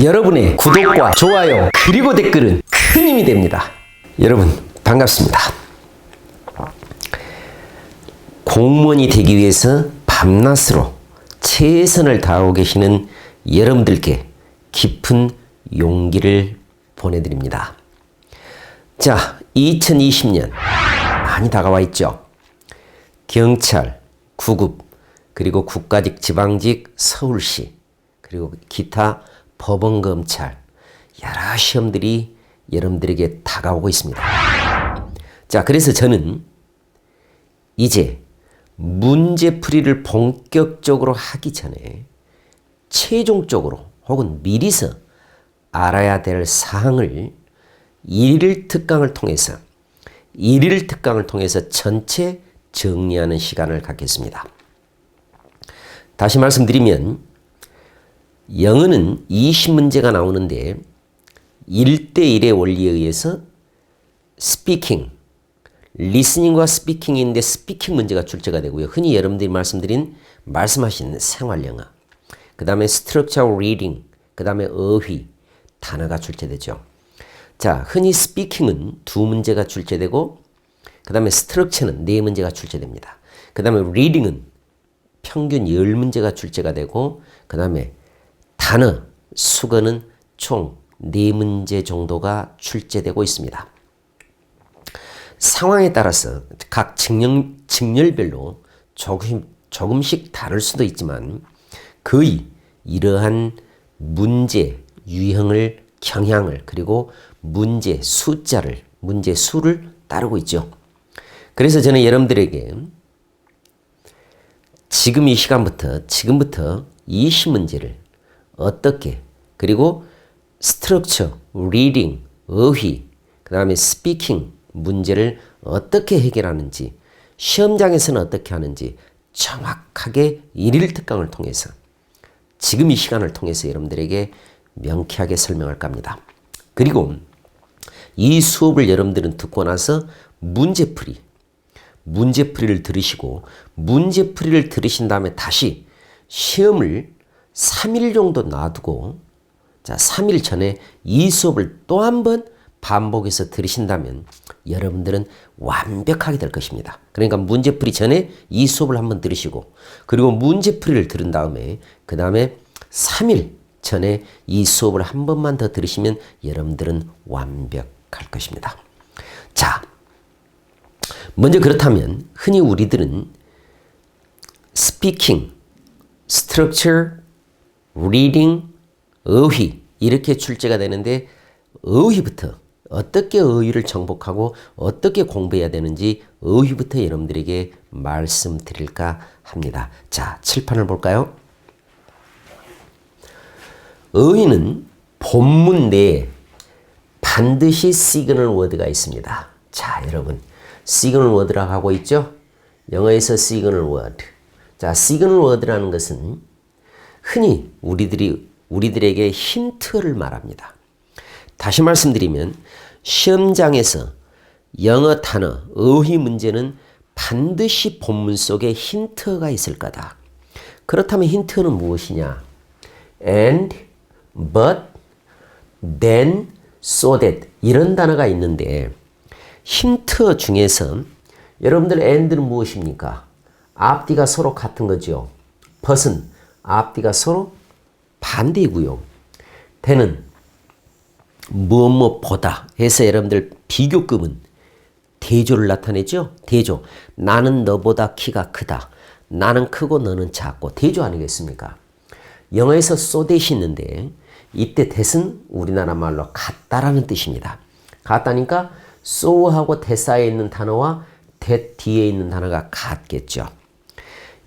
여러분의 구독과 좋아요 그리고 댓글은 큰 힘이 됩니다. 여러분 반갑습니다. 공무원이 되기 위해서 밤낮으로 최선을 다하고 계시는 여러분들께 깊은 용기를 보내드립니다. 자, 2020년 많이 다가와 있죠. 경찰, 구급, 그리고 국가직, 지방직, 서울시, 그리고 기타 법원검찰 여러 시험들이 여러분들에게 다가오고 있습니다. 자, 그래서 저는 이제 문제풀이를 본격적으로 하기 전에 최종적으로 혹은 미리서 알아야 될 사항을 일일 특강을 통해서 전체 정리하는 시간을 갖겠습니다. 다시 말씀드리면 영어는 20문제가 나오는데 1대1의 원리에 의해서 스피킹, 리스닝과 스피킹인데 스피킹 문제가 출제가 되고요. 흔히 여러분들이 말씀하신 생활영어, 그 다음에 스트럭처 리딩, 그 다음에 어휘, 단어가 출제되죠. 자, 흔히 스피킹은 2문제가 출제되고 그 다음에 스트럭처는 4문제가 출제됩니다. 그 다음에 리딩은 평균 10문제가 출제가 되고 그 다음에 단어, 수거는 총 4문제 정도가 출제되고 있습니다. 상황에 따라서 각 직렬별로 조금씩 다를 수도 있지만 거의 이러한 문제 유형을 경향을 그리고 문제 수를 따르고 있죠. 그래서 저는 여러분들에게 지금부터 20문제를 어떻게 그리고 스트럭처, 리딩, 어휘, 그 다음에 스피킹 문제를 어떻게 해결하는지 시험장에서는 어떻게 하는지 정확하게 일일 특강을 통해서 지금 이 시간을 통해서 여러분들에게 명쾌하게 설명할까 합니다. 그리고 이 수업을 여러분들은 듣고 나서 문제풀이를 들으시고 문제풀이를 들으신 다음에 다시 시험을 3일 정도 놔두고 3일 전에 이 수업을 또 한 번 반복해서 들으신다면 여러분들은 완벽하게 될 것입니다. 그러니까 문제풀이 전에 이 수업을 한번 들으시고 그리고 문제풀이를 들은 다음에 그 다음에 3일 전에 이 수업을 한 번만 더 들으시면 여러분들은 완벽할 것입니다. 자, 먼저 그렇다면 흔히 우리들은 스피킹, 스트럭처, 리딩, 어휘 이렇게 출제가 되는데 어휘부터 어떻게 어휘를 정복하고 어떻게 공부해야 되는지 어휘부터 여러분들에게 말씀드릴까 합니다. 자, 칠판을 볼까요? 어휘는 본문 내에 반드시 시그널 워드가 있습니다. 자, 여러분 시그널 워드라고 하고 있죠? 영어에서 시그널 워드. 자, 시그널 워드라는 것은 흔히 우리들에게 힌트를 말합니다. 다시 말씀드리면 시험장에서 영어 단어, 어휘 문제는 반드시 본문 속에 힌트가 있을 거다. 그렇다면 힌트는 무엇이냐? and, but, then, so that 이런 단어가 있는데 힌트 중에서 여러분들 and는 무엇입니까? 앞뒤가 서로 같은 거죠. but은 앞뒤가 서로 반대이고요. then은 무엇보다 해서 여러분들 비교급은 대조를 나타내죠. 대조. 나는 너보다 키가 크다. 나는 크고 너는 작고. 대조 아니겠습니까? 영어에서 so that이 있는데 이때 that은 우리나라 말로 같다라는 뜻입니다. 같다니까 so하고 that 사이에 있는 단어와 that 뒤에 있는 단어가 같겠죠.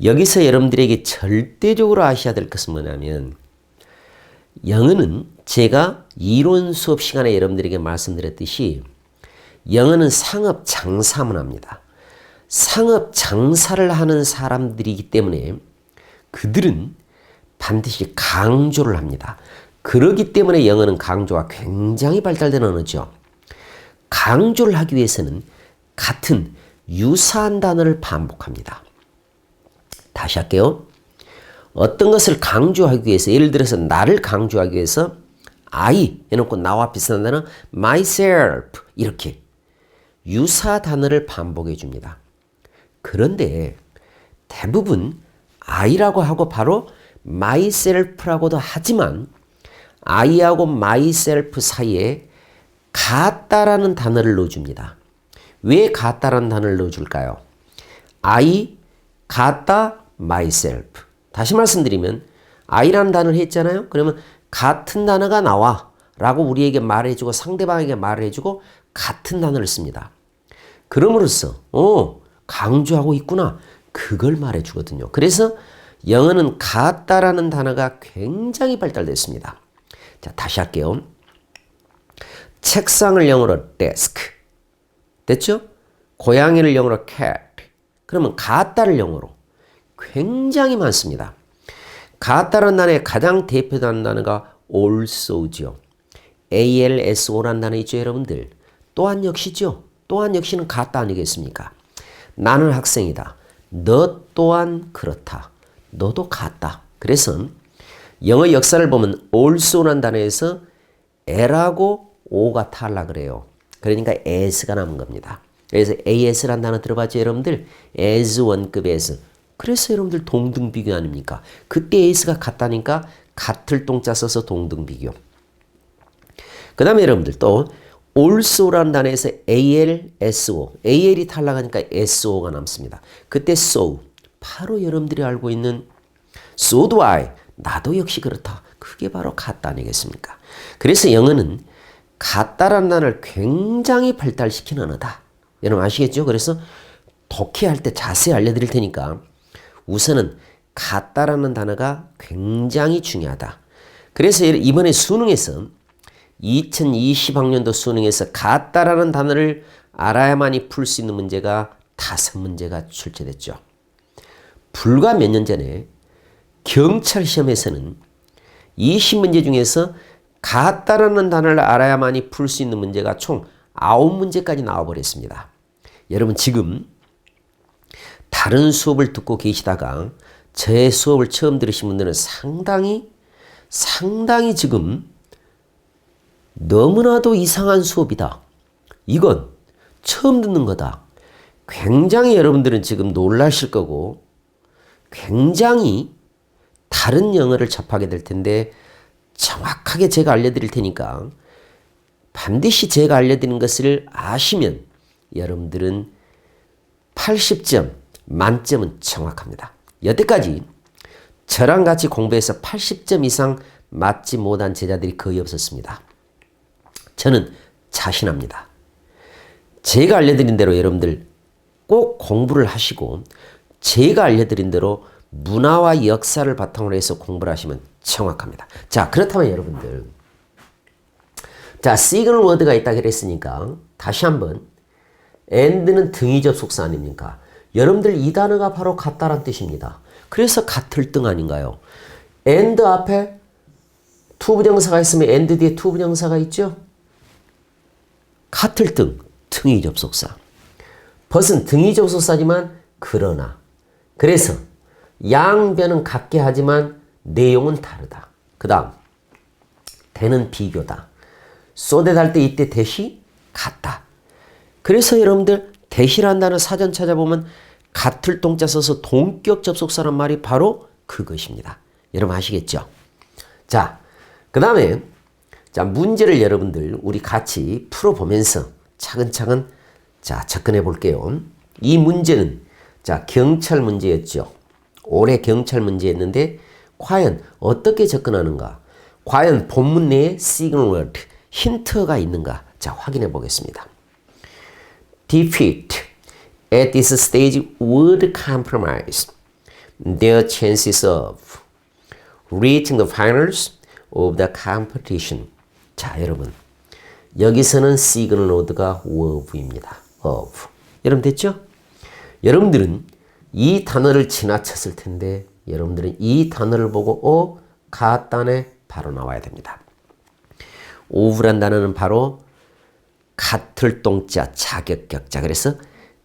여기서 여러분들에게 절대적으로 아셔야 될 것은 뭐냐면 영어는 제가 이론 수업 시간에 여러분들에게 말씀드렸듯이 영어는 상업 장사 문화입니다. 상업 장사를 하는 사람들이기 때문에 그들은 반드시 강조를 합니다. 그렇기 때문에 영어는 강조가 굉장히 발달된 언어죠. 강조를 하기 위해서는 같은 유사한 단어를 반복합니다. 다시 할게요. 어떤 것을 강조하기 위해서 예를 들어서 나를 강조하기 위해서 I 해놓고 나와 비슷한 단어 myself 이렇게 유사 단어를 반복해 줍니다. 그런데 대부분 I라고 하고 바로 myself라고도 하지만 I하고 myself 사이에 같다라는 단어를 넣어줍니다. 왜 같다라는 단어를 넣어줄까요? I, 같다, myself. 다시 말씀드리면 I라는 단어를 했잖아요. 그러면 같은 단어가 나와 라고 우리에게 말해주고 상대방에게 말을 해주고 같은 단어를 씁니다. 그럼으로써 강조하고 있구나. 그걸 말해주거든요. 그래서 영어는 같다라는 단어가 굉장히 발달됐습니다. 자, 다시 할게요. 책상을 영어로 desk. 됐죠? 고양이를 영어로 cat. 그러면 같다를 영어로 굉장히 많습니다. 같다라는 단어의 가장 대표되는 단어가 also죠. ALSO라는 단어 있죠, 여러분들. 또한 역시죠. 또한 역시는 같다 아니겠습니까? 나는 학생이다. 너 또한 그렇다. 너도 같다. 그래서 영어 역사를 보면 also라는 단어에서 L하고 O가 탈락을 해요. 그러니까 as가 남은 겁니다. 그래서 as라는 단어 들어봤죠, 여러분들? as 원급에서. 그래서 여러분들 동등비교 아닙니까? 그때 as가 같다니까 같을 동자 써서 동등비교. 그 다음에 여러분들 또 also라는 단어에서 AL, SO. AL이 탈락하니까 SO가 남습니다. 그때 so. 바로 여러분들이 알고 있는 so do I. 나도 역시 그렇다. 그게 바로 같다 아니겠습니까? 그래서 영어는 같다라는 단어를 굉장히 발달시킨 언어다. 여러분 아시겠죠? 그래서 독해할 때 자세히 알려드릴 테니까 우선은 같다라는 단어가 굉장히 중요하다. 그래서 이번에 수능에서 2020학년도 수능에서 같다라는 단어를 알아야만이 풀 수 있는 문제가 5문제가 출제됐죠. 불과 몇 년 전에 경찰 시험에서는 20문제 중에서 같다라는 단어를 알아야만이 풀 수 있는 문제가 총 9문제까지 나와버렸습니다. 여러분 지금 다른 수업을 듣고 계시다가 제 수업을 처음 들으신 분들은 상당히 지금 너무나도 이상한 수업이다. 이건 처음 듣는 거다. 굉장히 여러분들은 지금 놀라실 거고 굉장히 다른 영어를 접하게 될 텐데 정확하게 제가 알려드릴 테니까 반드시 제가 알려드리는 것을 아시면 여러분들은 80점, 만점은 정확합니다. 여태까지 저랑 같이 공부해서 80점 이상 맞지 못한 제자들이 거의 없었습니다. 저는 자신합니다. 제가 알려드린 대로 여러분들 꼭 공부를 하시고 제가 알려드린 대로 문화와 역사를 바탕으로 해서 공부를 하시면 정확합니다. 자, 그렇다면 여러분들 자, 시그널 워드가 있다 그랬으니까 다시 한번 and는 등위 접속사 아닙니까? 여러분들 이 단어가 바로 같다란 뜻입니다. 그래서 같을 등 아닌가요? and 앞에 투부정사가 있으면 and 뒤에 투부정사가 있죠? 같을 등, 등위 접속사. 벗은 등위 접속사지만 그러나. 그래서 양변은 같게 하지만 내용은 다르다. 그 다음 대는 비교다. 쏘대달 때 이때 대시 같다. 그래서 여러분들 대시라는 단어 사전 찾아보면 같을 동자 써서 동격 접속사란 말이 바로 그것입니다. 여러분 아시겠죠? 자, 그 다음에 자, 문제를 여러분들 우리 같이 풀어보면서 차근차근 자, 접근해 볼게요. 이 문제는 자, 경찰 문제였죠. 올해 경찰 문제였는데 과연 어떻게 접근하는가? 과연 본문 내에 시그널 워드, 힌트가 있는가? 자, 확인해 보겠습니다. Defeat at this stage would compromise their chances of reaching the finals of the competition. 자, 여러분. 여기서는 시그널 워드가 of입니다. of. 여러분 됐죠? 여러분들은 이 단어를 지나쳤을 텐데 여러분들은 이 단어를 보고 같다네 바로 나와야 됩니다. of란 단어는 바로 같을 동자 자격격자. 그래서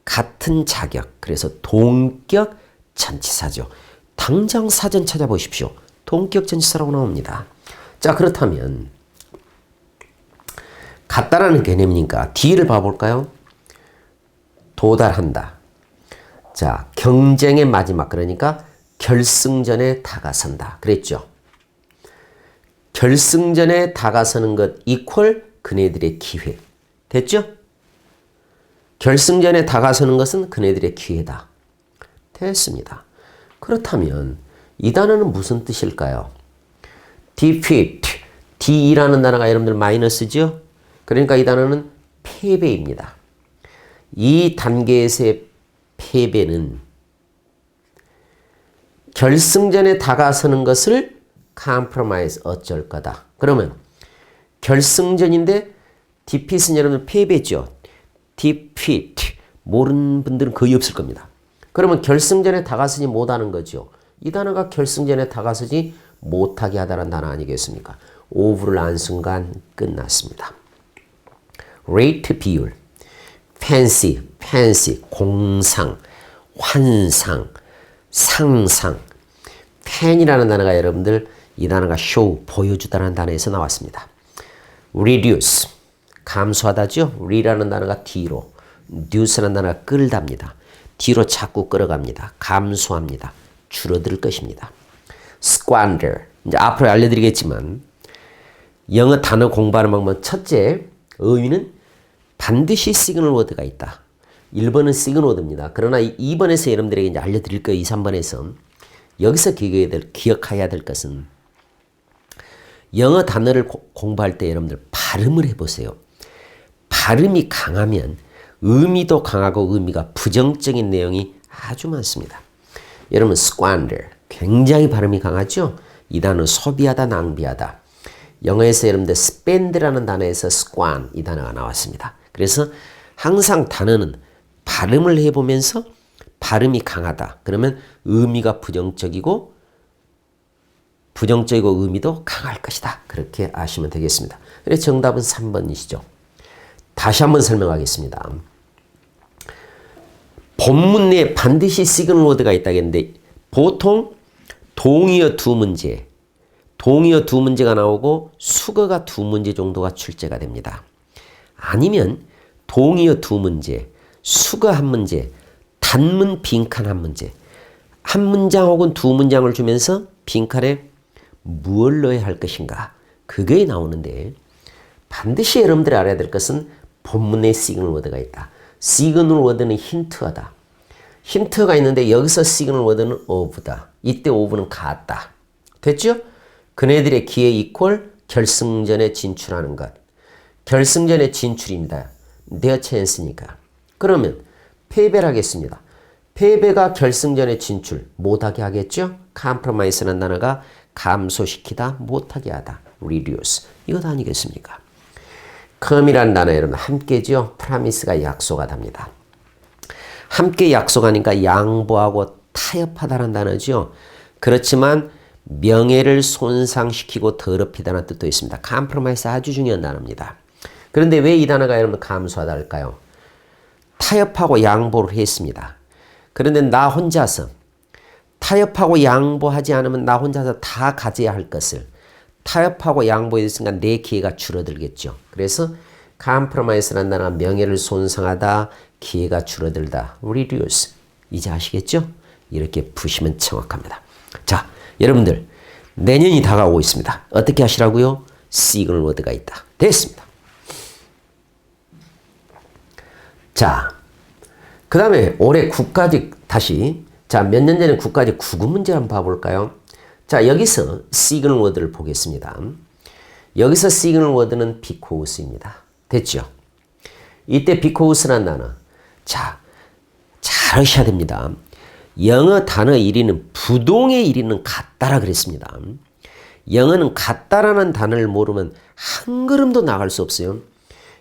같은 자격. 그래서 동격 전치사죠. 당장 사전 찾아보십시오. 동격 전치사라고 나옵니다. 자, 그렇다면 같다라는 개념이니까 D를 봐볼까요? 도달한다. 자, 경쟁의 마지막, 그러니까 결승전에 다가선다. 그랬죠? 결승전에 다가서는 것 이퀄 그네들의 기회. 됐죠? 결승전에 다가서는 것은 그네들의 기회다. 됐습니다. 그렇다면 이 단어는 무슨 뜻일까요? defeat. D라는 단어가 여러분들 마이너스죠? 그러니까 이 단어는 패배입니다. 이 단계에서의 패배는 결승전에 다가서는 것을 compromise 어쩔 거다. 그러면 결승전인데 defeat은 여러분 패배죠. defeat 모르는 분들은 거의 없을 겁니다. 그러면 결승전에 다가서지 못하는 거죠. 이 단어가 결승전에 다가서지 못하게 하다는 단어 아니겠습니까? over를 안 순간 끝났습니다. rate 비율, fancy 공상, 환상, 상상. fan이라는 단어가 여러분들 이 단어가 show 보여주다라는 단어에서 나왔습니다. reduce 감소하다죠. re라는 단어가 뒤로, reduce라는 단어가 끌답니다. 뒤로 자꾸 끌어갑니다. 감소합니다. 줄어들 것입니다. squander 이제 앞으로 알려드리겠지만 영어 단어 공부하는 방법은 첫째 의미는 반드시 시그널 워드가 있다. 1번은 시그널 워드입니다. 그러나 2번에서 여러분들에게 이제 알려드릴 거예요. 2, 3번에서 여기서 기억해야 될 것은 영어 단어를 공부할 때 여러분들 발음을 해보세요. 발음이 강하면 의미도 강하고 의미가 부정적인 내용이 아주 많습니다. 여러분 squander 굉장히 발음이 강하죠? 이 단어 소비하다, 낭비하다. 영어에서 여러분들 spend라는 단어에서 squan 이 단어가 나왔습니다. 그래서 항상 단어는 발음을 해보면서 발음이 강하다. 그러면 의미가 부정적이고 의미도 강할 것이다. 그렇게 아시면 되겠습니다. 그래서 정답은 3번이시죠. 다시 한번 설명하겠습니다. 본문 내에 반드시 시그널 워드가 있다겠는데 보통 동의어 두 문제가 나오고 수거가 두 문제 정도가 출제가 됩니다. 아니면 동의어 두 문제, 수거 한 문제, 단문 빈칸 한 문제, 한 문장 혹은 두 문장을 주면서 빈칸에 무엇을 넣어야 할 것인가 그게 나오는데 반드시 여러분들이 알아야 될 것은 본문에 시그널 워드가 있다. 시그널 워드는 힌트어다. 힌트가 있는데 여기서 시그널 워드는 of다. 이때 of는 같다. 됐죠? 그네들의 기회 이퀄 결승전에 진출하는 것. 결승전에 진출입니다. their chance니까. 그러면 패배를 하겠습니다. 패배가 결승전에 진출 못하게 하겠죠? compromise라는 단어가 감소시키다, 못하게 하다. reduce. 이것 아니겠습니까? come이라는 단어 여러분 함께죠? promise가 약속하답니다. 함께 약속하니까 양보하고 타협하다는 단어죠. 그렇지만 명예를 손상시키고 더럽히다는 뜻도 있습니다. compromise 아주 중요한 단어입니다. 그런데 왜 이 단어가 여러분 감소하다 할까요? 타협하고 양보를 했습니다. 그런데 나 혼자서 타협하고 양보하지 않으면 나 혼자서 다 가져야 할 것을 타협하고 양보했으니까 내 기회가 줄어들겠죠. 그래서 compromise라는 단어가 명예를 손상하다, 기회가 줄어들다, reduce. 이제 아시겠죠? 이렇게 푸시면 정확합니다. 자, 여러분들 내년이 다가오고 있습니다. 어떻게 하시라고요? 시그널 워드가 있다. 됐습니다. 자, 그 다음에 올해 국가직 다시 자, 몇 년 전에 국가직 국어 문제 한번 봐볼까요? 자, 여기서 시그널 워드를 보겠습니다. 여기서 시그널 워드는 비코우스입니다. 됐죠? 이때 비코우스라는 단어. 자, 잘 하셔야 됩니다. 영어 단어 1위는 부동의 1위는 같다라 그랬습니다. 영어는 같다라는 단어를 모르면 한 걸음도 나갈 수 없어요.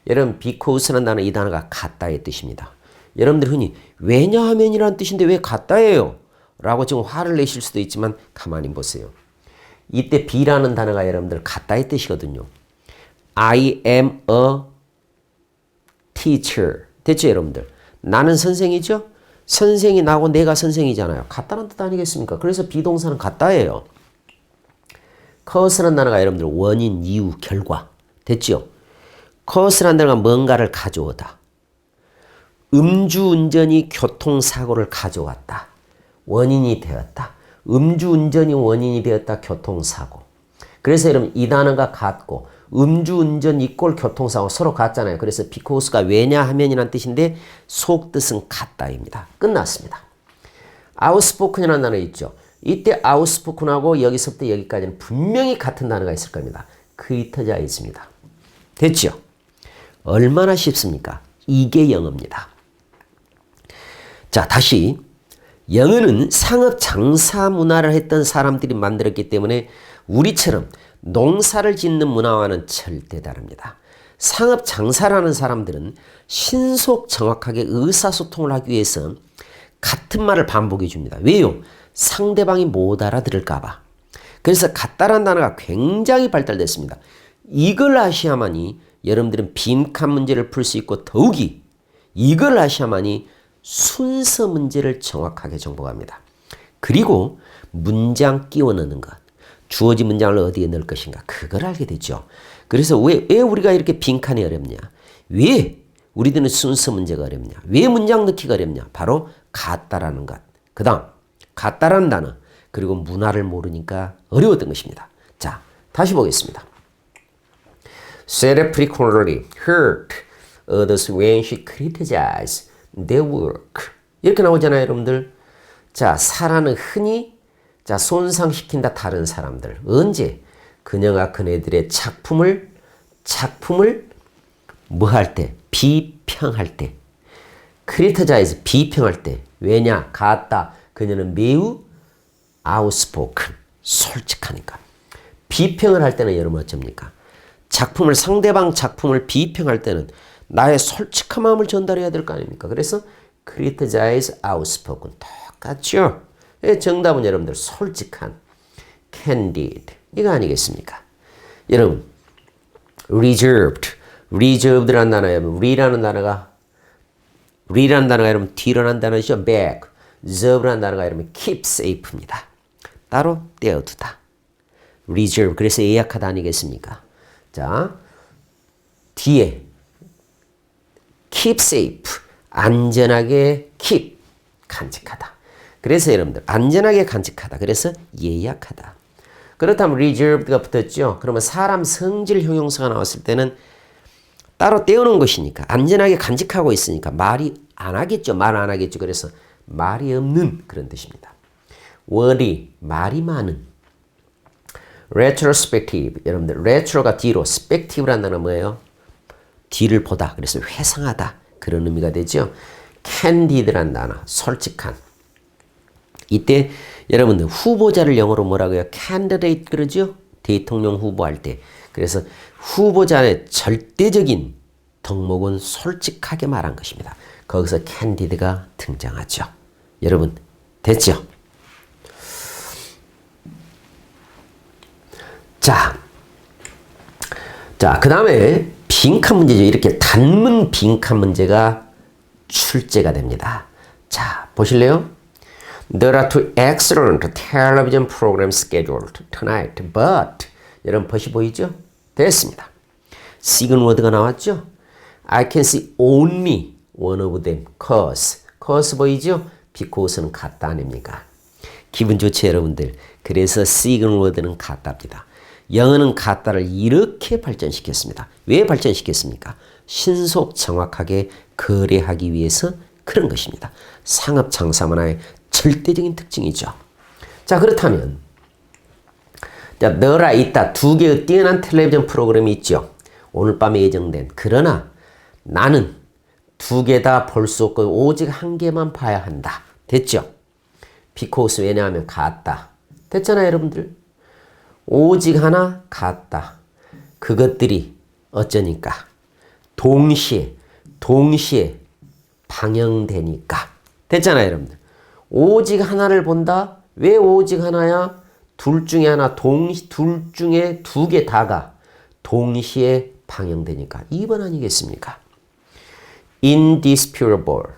여러분, because라는 단어 이 단어가 같다의 뜻입니다. 여러분들 흔히 왜냐하면이라는 뜻인데 왜 같다예요? 라고 지금 화를 내실 수도 있지만 가만히 보세요. 이때 be라는 단어가 여러분들 같다의 뜻이거든요. I am a teacher. 됐죠, 여러분들? 나는 선생이죠? 선생이 나고 내가 선생이잖아요. 같다는 뜻 아니겠습니까? 그래서 비동사는 같다예요. cause라는 단어가 여러분들 원인, 이유, 결과. 됐죠? cause라는 단어가 뭔가를 가져오다. 음주운전이 교통사고를 가져왔다. 원인이 되었다. 음주운전이 원인이 되었다. 교통사고. 그래서 여러분 이 단어가 같고 음주운전 이꼴 교통사고 서로 같잖아요. 그래서 because가 왜냐하면이라는 뜻인데 속뜻은 같다입니다. 끝났습니다. outspoken이라는 단어 있죠. 이때 outspoken하고 여기서부터 여기까지는 분명히 같은 단어가 있을 겁니다. criticized 있습니다. 됐죠? 얼마나 쉽습니까? 이게 영어입니다. 자, 다시 영어는 상업 장사 문화를 했던 사람들이 만들었기 때문에 우리처럼 농사를 짓는 문화와는 절대 다릅니다. 상업 장사라는 사람들은 신속 정확하게 의사소통을 하기 위해서 같은 말을 반복해 줍니다. 왜요? 상대방이 못 알아들을까 봐. 그래서 같다라는 단어가 굉장히 발달됐습니다. 이걸 아셔야만이 여러분들은 빈칸 문제를 풀 수 있고 더욱이 이걸 아셔야만이 순서 문제를 정확하게 정복합니다. 그리고 문장 끼워 넣는 것. 주어진 문장을 어디에 넣을 것인가. 그걸 알게 되죠. 그래서 왜 우리가 이렇게 빈칸이 어렵냐. 왜 우리들은 순서 문제가 어렵냐. 왜 문장 넣기가 어렵냐. 바로 같다라는 것. 그 다음 같다라는 단어. 그리고 문화를 모르니까 어려웠던 것입니다. 자, 다시 보겠습니다. Sarah frequently hurt others when she criticized their work. 이렇게 나오잖아요, 여러분들. 자, 사라는 흔히 손상시킨다 다른 사람들. 언제? 그녀가 그네들의 작품을 뭐 할 때? 비평할 때. criticize, 비평할 때. 왜냐? 같다. 그녀는 매우 outspoken, 솔직하니까. 비평을 할 때는 여러분 어쩝니까? 상대방 작품을 비평할 때는 나의 솔직한 마음을 전달해야 될 거 아닙니까? 그래서 criticize, outspoken 똑같죠? 정답은 여러분들 솔직한, candid 이거 아니겠습니까? 여러분 reserved라는 단어예요. re라는 단어가 여러분 뒤로라는 단어죠. back, reserve라는 단어가 여러분 keep safe입니다. 따로 떼어두다. reserve 그래서 예약하다 아니겠습니까? 자, 뒤에 keep safe 안전하게 keep 간직하다. 그래서 여러분들 안전하게 간직하다. 그래서 예약하다. 그렇다면 reserved가 붙었죠. 그러면 사람 성질 형용사가 나왔을 때는 따로 떼어놓은 것이니까 안전하게 간직하고 있으니까 말이 안 하겠죠. 말 안 하겠죠. 그래서 말이 없는 그런 뜻입니다. worry 말이 많은. retrospective 여러분들 retro가 뒤로 spective라는 단어는 뭐예요? 뒤를 보다. 그래서 회상하다. 그런 의미가 되죠. candid라는 단어 솔직한. 이때 여러분들 후보자를 영어로 뭐라고요? candidate 그러죠? 대통령 후보할 때. 그래서 후보자의 절대적인 덕목은 솔직하게 말한 것입니다. 거기서 candidate가 등장하죠. 여러분 됐죠? 자, 그 다음에 빈칸 문제죠. 이렇게 단문 빈칸 문제가 출제가 됩니다. 자, 보실래요? There are two excellent television programs scheduled tonight, but 여러분 벌써 보이죠? 됐습니다. 시그널 워드가 나왔죠? I can see only one of them, cause 보이죠? because는 같다 아닙니까? 기분 좋죠 여러분들? 그래서 시그널 워드는 같답니다. 영어는 같다를 이렇게 발전시켰습니다. 왜 발전시켰습니까? 신속 정확하게 거래하기 위해서 그런 것입니다. 상업 장사 문화의 절대적인 특징이죠. 자, 그렇다면 너라 있다 두 개의 뛰어난 텔레비전 프로그램이 있죠. 오늘 밤에 예정된. 그러나 나는 두 개 다 볼 수 없고 오직 한 개만 봐야 한다. 됐죠? because 왜냐하면 같다. 됐잖아요 여러분들. 오직 하나 같다. 그것들이 어쩌니까 동시에 방영되니까. 됐잖아요 여러분들. 오직 하나를 본다. 왜 오직 하나야? 둘 중에 하나, 둘 중에 두 개 다가 동시에 방영되니까. 2번 아니겠습니까? indisputable.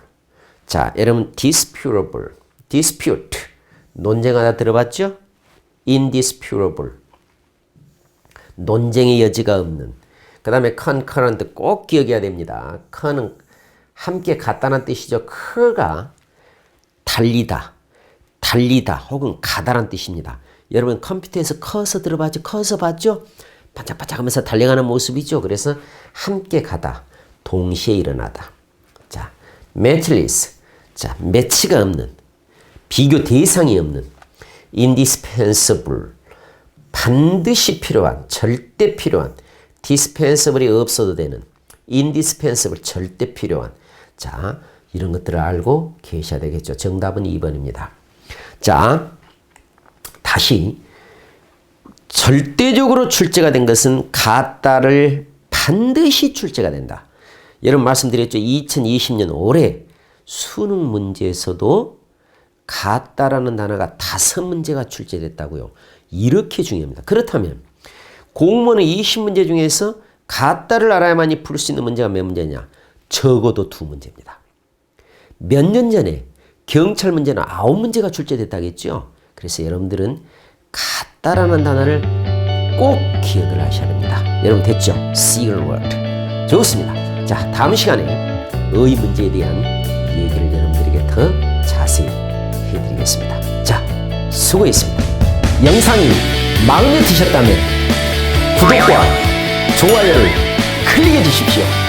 자, 여러분 disputable, dispute 논쟁하다 들어봤죠? indisputable 논쟁의 여지가 없는. 그 다음에 concurrent 꼭 기억해야 됩니다. con은 함께 같다는 뜻이죠. 크가 달리다, 달리다 혹은 가다란 뜻입니다. 여러분 컴퓨터에서 커서 들어봤죠? 커서 봤죠? 반짝반짝하면서 달려가는 모습이죠. 그래서 함께 가다, 동시에 일어나다. 자, matchless. 자, 매치가 없는, 비교 대상이 없는, indispensable. 반드시 필요한, 절대 필요한, dispensable이 없어도 되는, indispensable, 절대 필요한. 자, 이런 것들을 알고 계셔야 되겠죠. 정답은 2번입니다. 자, 다시 절대적으로 출제가 된 것은 같다를 반드시 출제가 된다. 여러분 말씀드렸죠. 2020년 올해 수능 문제에서도 같다라는 단어가 5문제가 출제됐다고요. 이렇게 중요합니다. 그렇다면 공무원의 20문제 중에서 같다를 알아야만이 풀 수 있는 문제가 몇 문제냐? 적어도 2문제입니다. 몇 년 전에 경찰 문제는 9문제가 출제됐다겠죠. 그래서 여러분들은 같다라는 단어를 꼭 기억을 하셔야 됩니다. 여러분 됐죠? Single word. 좋습니다. 자, 다음 시간에 어휘 문제에 대한 얘기를 여러분들에게 더 자세히 해드리겠습니다. 자, 수고했습니다. 영상이 마음에 드셨다면 구독과 좋아요를 클릭해 주십시오.